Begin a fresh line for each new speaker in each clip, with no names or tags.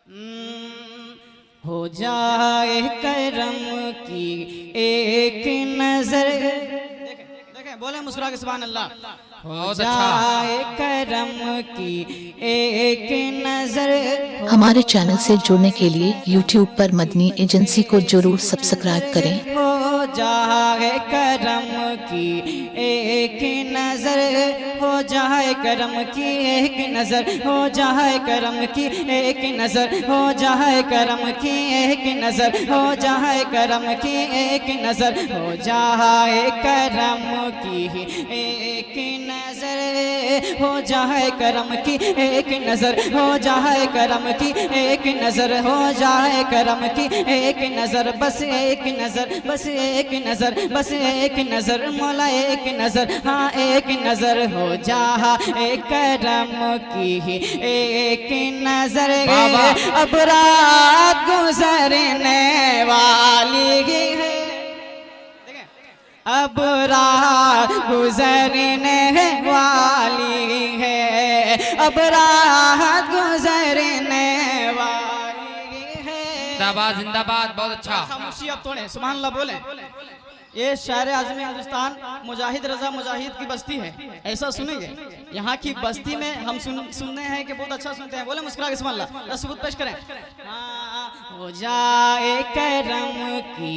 हो जाए करम की एक नजर, देखें बोले मुस्कुरा के सुभान अल्लाह। हो जाए करम की एक नजर।
हमारे चैनल से जुड़ने के लिए YouTube पर मदनी एजेंसी को जरूर सब्सक्राइब करें।
हो जाए करम की एक नजर, हो जाए करम की एक नजर, हो जाए करम की एक नजर, हो जाए करम की एक नजर, हो जाए करम की एक नजर, हो जाए करम की एक नजर, हो जाए करम की एक नजर, हो जाए करम की एक नजर, हो जाए करम की एक नजर, बस एक नजर, बस एक नजर, बस एक नजर, मौला एक नजर, हाँ एक नजर, हो जाए करम की एक नजर। अब रात गुजरने वाली है, अब रात गुजरने वाली है, अब रात गुजरने वाली है।
जिंदाबाद जिंदाबाद, बहुत अच्छा।
खामोशी अब तोड़े, सुभान अल्लाह बोले। ये शायर आज़म हिंदुस्तान मुजाहिद रजा मुजाहिद की बस्ती है, ऐसा सुनेंगे। यहाँ की बस्ती में हम सुनने हैं कि बहुत अच्छा सुनते हैं। बोले मुस्कुरा के सुभान अल्लाह, सबूत पेश करें। हो जाए करम की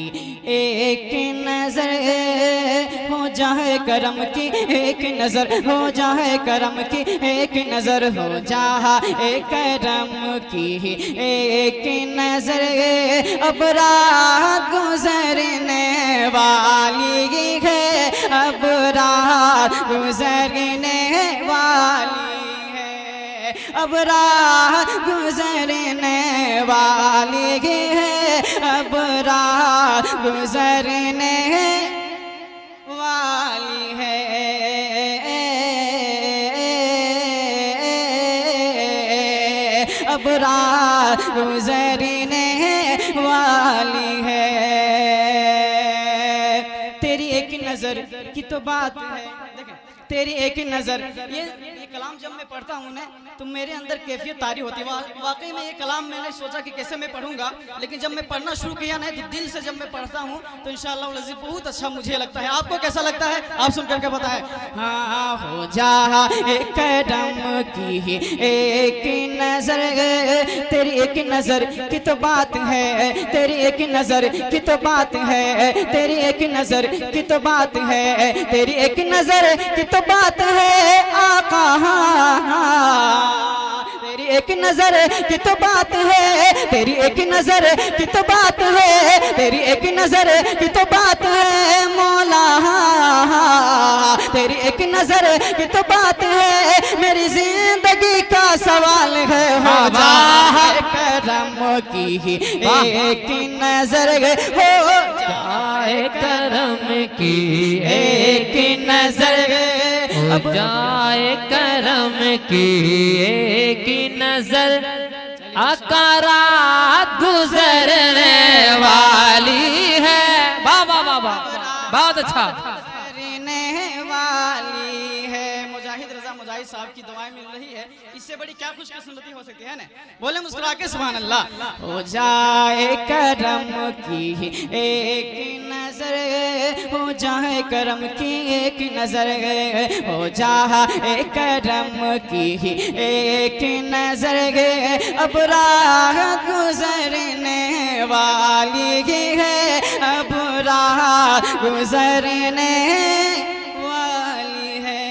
एक नजर, हो जाए करम की एक नजर, हो जाए करम की एक नजर, हो जाए करम की एक नजर, अब रात गुजरने वाली है, अब रात गुजरने वाली है, अब रात गुजरने वाली है, अब रात गुजरने वाली है, अब रात गुजरने वाली है। तेरी एक नजर की तो बात है, देखें तेरी एक नजर, ये कलाम जब मैं पढ़ता हूँ ना तो मेरे अंदर कैफियत तारी होती है। वाकई में ये कलाम मैंने सोचा कि कैसे मैं पढ़ूंगा, लेकिन जब मैं पढ़ना शुरू किया ना तो दिल से जब मैं पढ़ता हूँ तो इंशाअल्लाह लज़ीज़ बहुत अच्छा मुझे लगता है। आपको कैसा लगता है आप सुन करके बताएं। हाँ हो जाए करम की एक नजर, तेरी एक नजर की तो बात है, तेरी एक नजर की तो बात है, तेरी एक नजर की तो बात है, तेरी एक नजर की तो बात है आका, तेरी एक नजर की तो बात है, तेरी एक नजर की तो बात है, तेरी एक नजर की तो बात है मौला, तेरी एक नजर की तो बात है, मेरी जिंदगी का सवाल है। हो जाए करम की एक नजर, हो जाए करम की एक नजर,
हो जाए करम की एक नजर, आका रात गुजरने वाली है। वाह वाह वाह वाह, बहुत अच्छा।
गुजरने वाली है। मुजाहिद रजा मुजाहिद साहब की दुआएं मिल रही है, इससे बड़ी क्या खुशकिस्मती हो सकती है ना। बोले मुस्कुरा के सुभान अल्लाह। हो जाए करम की एक नजर, हो जाए करम की एक नजर, हो जाए करम की एक नजर, अब रात गुजरने वाली है, अब रात गुजरने वाली है,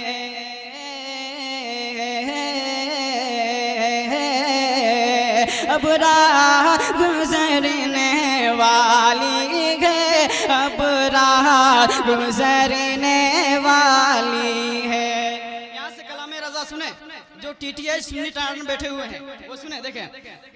अब रात गुजरने वाली है, अब रात गुजरने वाली है। यहाँ से कलाम रजा सुने जो टीटीएच सुन्नी टारन बैठे हुए हैं वो सुने, देखें।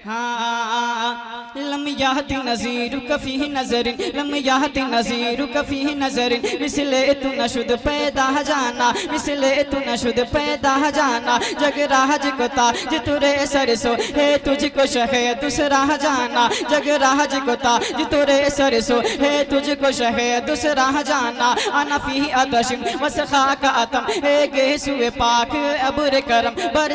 हाँ लम याहती नज़ीर कफ़ी नज़रिन, लम याहती नज़ीर कफ़ी नज़रिन, मिसले तू नशुद पैदा जाना, मिसले तू नशुद पैदा जाना, जग राज को ताज तुरे सरसो है, तुझको शहे दूसरा जाना, जग राज को ताज तुरे सरसो है, तुझको शहे दूसरा जाना, अनफी अदशिम वसखा का आतम है, गेसुए पाक अबुर करम बर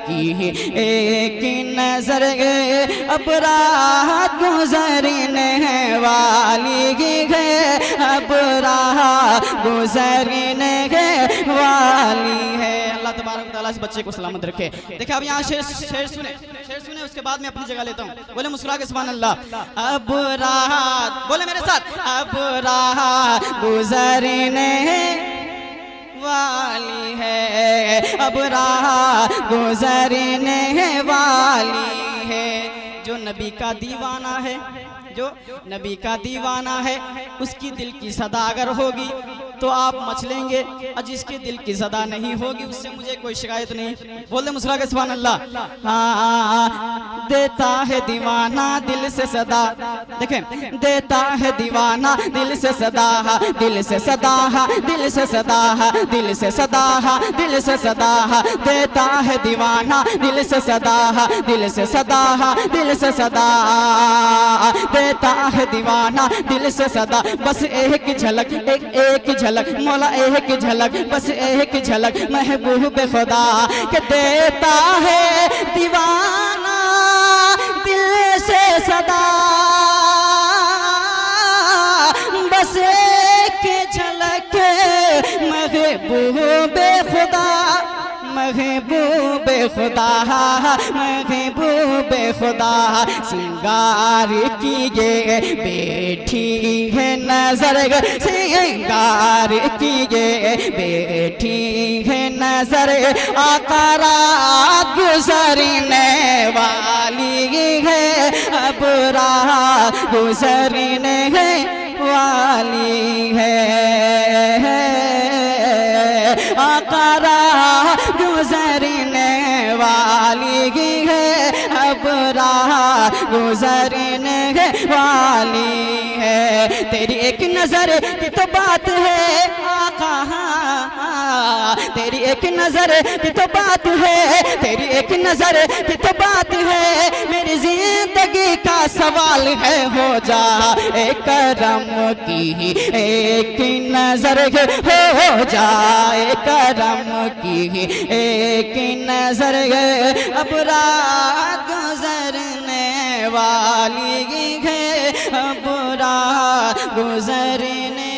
की एक नजर अब रात गुजरने वाली है, अब रात गुजरने वाली है। अल्लाह तबारक व तआला इस बच्चे को सलामत रखे। देखिए अब यहाँ शेर सुने उसके बाद मैं अपनी जगह लेता हूँ। बोले मुस्कुरा के सुभान अल्लाह। अब रात, बोले मेरे साथ, अब रात गुजरने वाली है, अब रात गुजरने वाली है। जो नबी का दीवाना है, जो नबी का दीवाना है, उसकी दिल की सदा अगर होगी तो आप मच लेंगे, और जिसके दिल की सदा नहीं होगी उससे मुझे कोई शिकायत नहीं। बोल दे मुस्कुरा के सुभान अल्लाह। हाँ, देता है दीवाना दिल से सदा, देखें, देता है दीवाना दिल से सदा, दिल से सदा, दिल से सदा, दिल से सदा, दिल से सदा, देता है दीवाना दिल से सदा, दिल से सदा, दिल से सदा, देता है दीवाना दिल से सदा। बस एक झलक, एक झलक मौला, एक झलक, बस एक झलक महबूब खुदा के देता है दीवाना दिल से सदा। बस एक झलक महबूब खुदा, महबूब खुदा, महबूब खुदा सिंगार कीजिए बैठी है नजर, सिंगार कीजिए बैठी है नजर, आका रात गुजरने वाली है, अब रात गुजरने वाली है, आका रात गुजरने वाली है, अब रात गुजरने वाली है। तेरी एक नजर की तो बात है आका, तेरी एक नजर की तो बात है, तेरी एक नजर की तो बात है, मेरी जिंदगी का सवाल है, हो जा एक करम की एक नजर, हो जाए करम की एक नजर, अब रात गुजरने वाली है, अब रात गुजरने